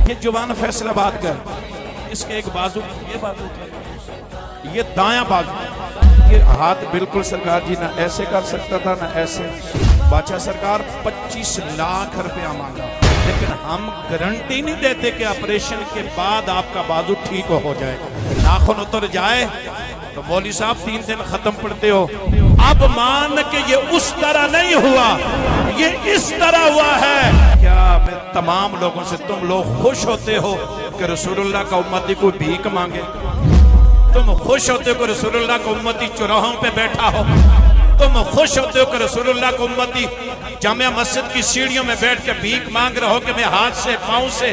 یہ جوان فیصل آباد کا اس کے ایک بازو یہ بازو تھا، یہ دایاں بازو، یہ ہاتھ بالکل سرکار جی نہ ایسے کر سکتا تھا نہ ایسے۔ بادشاہ سرکار 25 لاکھ روپیہ مانگا، لیکن ہم گارنٹی نہیں دیتے کہ آپریشن کے بعد آپ کا بازو ٹھیک ہو جائے، ناخن اتر جائے تو مولوی صاحب 3 دن ختم پڑھتے ہو۔ اب مان کہ یہ اس طرح نہیں ہوا، یہ اس طرح ہوا ہے۔ کیا میں تمام لوگوں سے تم لوگ خوش ہوتے ہو کہ رسول اللہ کا امتی کوئی بھیک مانگے؟ تم خوش ہوتے ہو کہ رسول اللہ کا امتی چوراہوں پہ بیٹھا ہو؟ تم خوش ہوتے ہو کہ رسول اللہ کا امتی جامع مسجد کی سیڑھیوں میں بیٹھ کے بھیک مانگ رہا ہو کہ میں ہاتھ سے، پاؤں سے،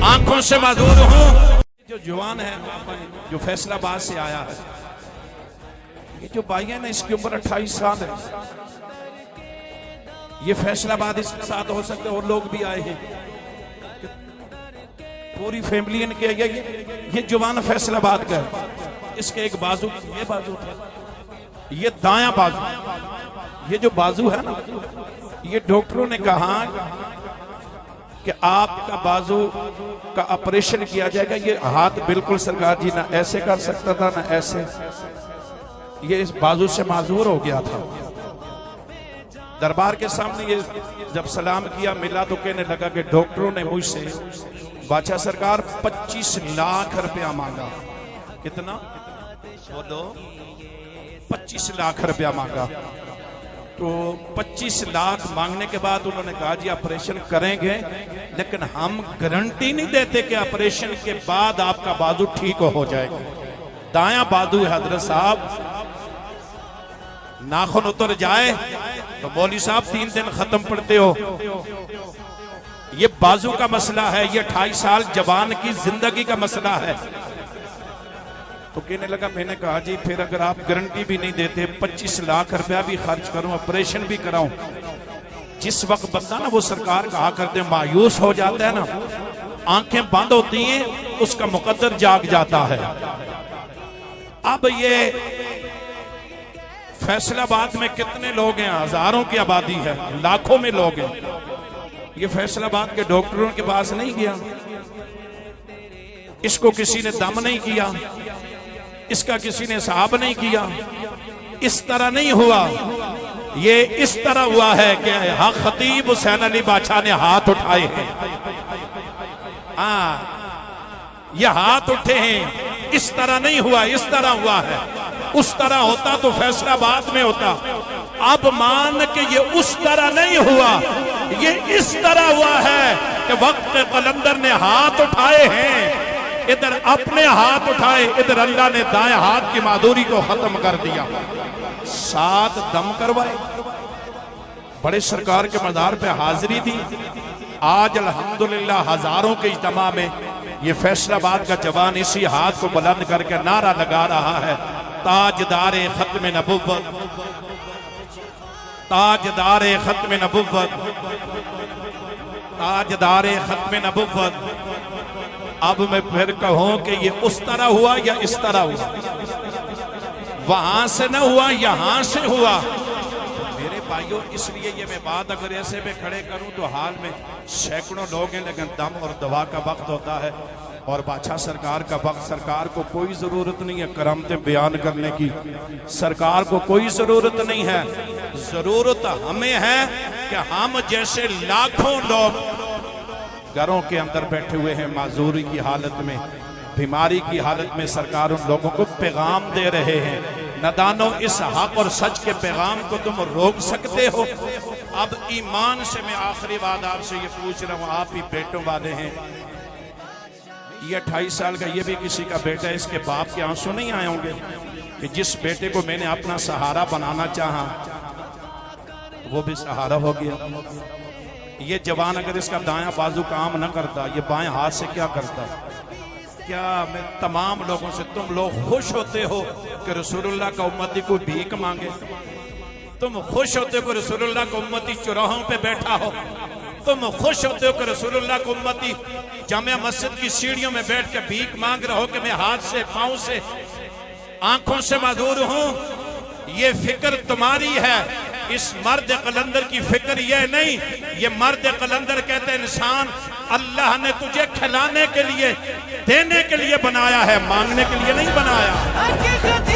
آنکھوں سے معذور ہوں؟ جو جوان ہے، جو فیصل آباد سے آیا ہے، یہ جو بھائی ہے نا، اس کی عمر 28 سال ہے۔ یہ فیصل آباد اس کے ساتھ ہو سکتے اور لوگ بھی آئے ہیں، پوری فیملی ان کے یہ جوان فیصل آباد کا ہے۔ اس کے ایک بازو یہ بازو تھا، یہ دایاں بازو، یہ جو بازو ہے نا، یہ ڈاکٹروں نے کہا کہ آپ کا بازو کا آپریشن کیا جائے گا۔ یہ ہاتھ بالکل سرکار جی نہ ایسے کر سکتا تھا نہ ایسے، یہ اس بازو سے معذور ہو گیا تھا۔ دربار کے سامنے یہ جب سلام کیا، ملا تو کہنے لگا کہ ڈاکٹروں نے مجھ سے بادشاہ سرکار 25 لاکھ روپیہ مانگا۔ کتنا؟ بولو، 25 لاکھ روپیہ مانگا۔ تو 25 لاکھ مانگنے کے بعد انہوں نے کہا جی آپریشن کریں گے، لیکن ہم گارنٹی نہیں دیتے کہ آپریشن کے بعد آپ کا بازو ٹھیک ہو جائے گا۔ دایاں بازو ہے حضرت صاحب، ناخن اتر جائے تو مولوی صاحب 3 دن ختم پڑھتے ہو۔ یہ بازو کا مسئلہ ہے، یہ 28 سال جوان کی زندگی کا مسئلہ ہے۔ تو کہنے لگا، میں نے کہا جی پھر اگر آپ گارنٹی بھی نہیں دیتے، 25 لاکھ روپیہ بھی خرچ کروں، آپریشن بھی کراؤں۔ جس وقت بندہ نا وہ سرکار کہا کرتے مایوس ہو جاتا ہے نا، آنکھیں بند ہوتی ہیں، اس کا مقدر جاگ جاتا ہے۔ اب یہ فیصل آباد میں کتنے لوگ ہیں؟ ہزاروں کی آبادی ہے، لاکھوں میں لوگ ہیں۔ یہ فیصل آباد کے ڈاکٹروں کے پاس نہیں گیا، اس کو کسی نے دم نہیں کیا، اس کا کسی نے صاحب نہیں کیا، اس طرح نہیں ہوا۔ یہ اس طرح ہوا ہے کہ خطیب حسین علی بادشاہ نے ہاتھ اٹھائے ہیں۔ یہ ہاتھ اٹھے ہیں، اس طرح نہیں ہوا، اس طرح ہوا ہے۔ اس طرح ہوتا تو فیصل آباد میں ہوتا۔ اب مان کہ یہ اس طرح نہیں ہوا، یہ اس طرح ہوا ہے کہ وقت قلندر نے ہاتھ اٹھائے ہیں، ادھر اپنے ہاتھ اٹھائے، ادھر اللہ نے دائیں ہاتھ کی معذوری کو ختم کر دیا۔ 7 دم کروائے، بڑے سرکار کے مزار پہ حاضری تھی۔ آج الحمدللہ ہزاروں کے اجتماع میں یہ فیصل آباد کا جوان اسی ہاتھ کو بلند کر کے نعرہ لگا رہا ہے، تاجدار ختم نبوت، تاجدار ختم نبوت، تاجدار ختم نبوت۔ اب میں پھر کہوں کہ یہ اس طرح ہوا یا اس طرح ہوا؟ وہاں سے نہ ہوا، یہاں سے ہوا۔ میرے بھائیوں، اس لیے یہ میں بات اگر ایسے میں کھڑے کروں تو حال میں سینکڑوں لوگ ہیں، لیکن دم اور دوا کا وقت ہوتا ہے اور بادشاہ سرکار کا وقت۔ سرکار کو کوئی ضرورت نہیں ہے کرامتیں بیان کرنے کی، سرکار کو کوئی ضرورت نہیں ہے۔ ضرورت ہمیں ہے کہ ہم جیسے لاکھوں لوگ گھروں کے اندر بیٹھے ہوئے ہیں، معذوری کی حالت میں، بیماری کی حالت میں، سرکار ان لوگوں کو پیغام دے رہے ہیں۔ ندانو، اس حق اور سچ کے پیغام کو تم روک سکتے ہو؟ اب ایمان سے میں آخری بات آپ سے یہ پوچھ رہا ہوں، آپ ہی بیٹوں والے ہیں، یہ 28 سال کا یہ بھی کسی کا بیٹا ہے، اس کے باپ کے آنسو نہیں آئے ہوں گے کہ جس بیٹے کو میں نے اپنا سہارا بنانا چاہا وہ بھی سہارا ہو گیا؟ یہ جوان اگر اس کا دایاں بازو کام نہ کرتا، یہ بائیں ہاتھ سے کیا کرتا؟ کیا میں تمام لوگوں سے تم لوگ خوش ہوتے ہو کہ رسول اللہ کا امتی کوئی بھیک مانگے؟ تم خوش ہوتے ہو کہ رسول اللہ کا امتی چوراہوں پہ بیٹھا ہو؟ تم خوش ہوتے ہو کہ رسول اللہ کا امتی جامع مسجد کی سیڑھیوں میں بیٹھ کے بھیک مانگ رہا ہو کہ میں ہاتھ سے، پاؤں سے، آنکھوں سے معذور ہوں؟ یہ فکر تمہاری ہے اس مرد قلندر کی فکر یہ نہیں، یہ مرد قلندر کہتے ہیں انسان اللہ نے تجھے کھلانے کے لیے، دینے کے لیے بنایا ہے، مانگنے کے لیے نہیں بنایا۔